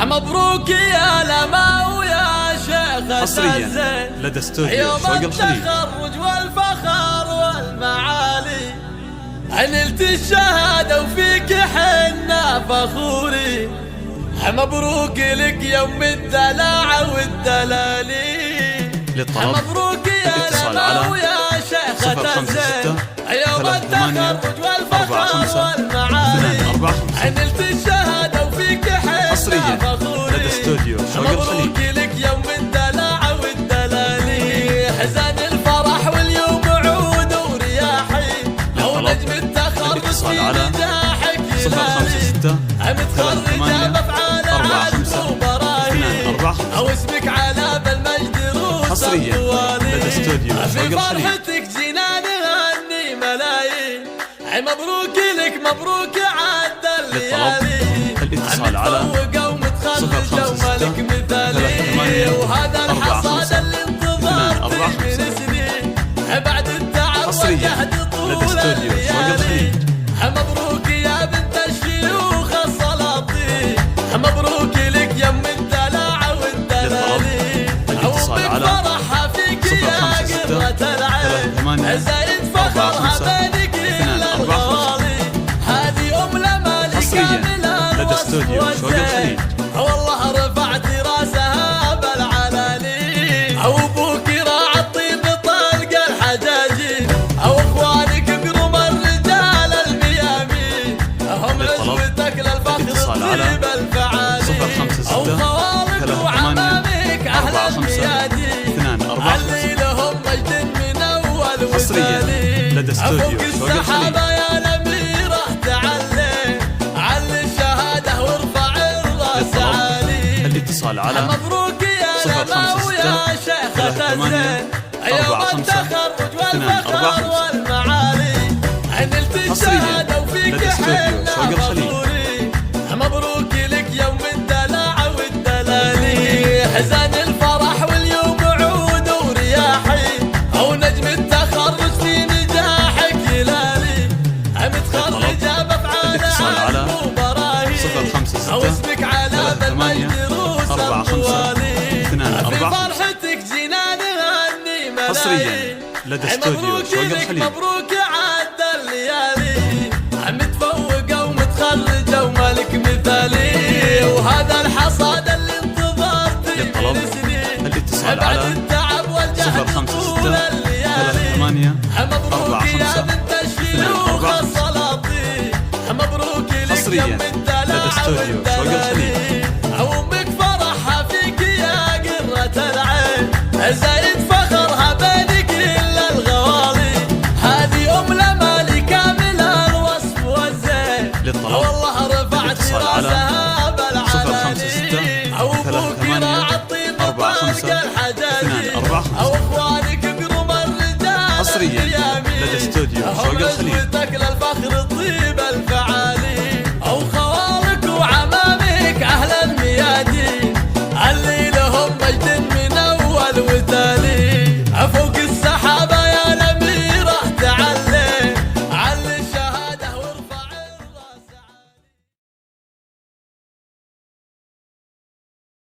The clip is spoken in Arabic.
مبروك يا لما ويا شيخ حصريا لدى استوديو شوق الخليج. التخرج والفخر والمعالي نلت الشهادة وفيك حنا فخوري. مبروك لك يوم الدلع والدلالي. مبروك يا لما ويا شيخ الزين يوم التخرج والفخر والمعالي نلت الشهادة وفيك حنا فخوري. مبروك لك يوم الدلع والدلالي. حزن الفرح واليوم عود ورياحي لو نجم التخرج في نجاحك يلالي. متخرجة بافعال عزم وبراهين او اسمك على بالمجد روس الطوالي. في فرحتك جينا نغني ملايين. مبروك لك مبروك عد الليالي. متفوقة ومتخرجة ومالك مثالي. وهذا الحصاد اللي انتظرت من سنين بعد التعب والجهد طول الليالي. مبروك يا بنت الشيوخ السلاطين. مبروك لك يم الدلع والدلالي. أمك فرحها فيك يا قرة العين زايد فخرها بينك إلا الغوالي. هذه أم لمالكة من الوصف والزين والله رفعت راسها بالعلالي. أو أبوك راعى الطيب طلق الحجاجين أو إخوانك قرم الرجال الميامين هم عزوتك للفخر الطيب الفعالي. أو خوالك وعمامك أهل الميادين علي لهم مجد من أول وتالي. فوق السحابة يا الأميرة تعلي علي الشهادة وارفع الراس عالي. مبروك يا لما ويا شيخة الزين يوم التخرج والفخر والمعالي نلت الشهادة وفيك حنا فخوري. مبروك لك يوم الدلع والدلالي. حزن الفرح واليوم عود ورياحي او نجم التخرج في نجاحك يلالي. متخرجة بافعال عزم وبراهين او اسمك على بالمجد روس الطوالي. في فرحتك جينا نغني ملايين. مبروك لك مبروك عد الليالي. متفوقة ومتخرجة ومالك مثالي. وهذا الحصاد اللي انتظرت من سنين بعد التعب والجهد طول الليالي. مبروك يا بنت الشيوخ السلاطين. مبروك لك يم الدلع والدلالي. أمك فرحها فيك يا قرة العين زايد فخرها بينك إلا الغوالي. هذه أم لمالكة من الوصف والزين والله رفعت راسها بالعلالي. أو أبوك راعى الطيب طلق الحجاجين أو إخوانك قرم الرجال الميامين هم عزوتك للفخر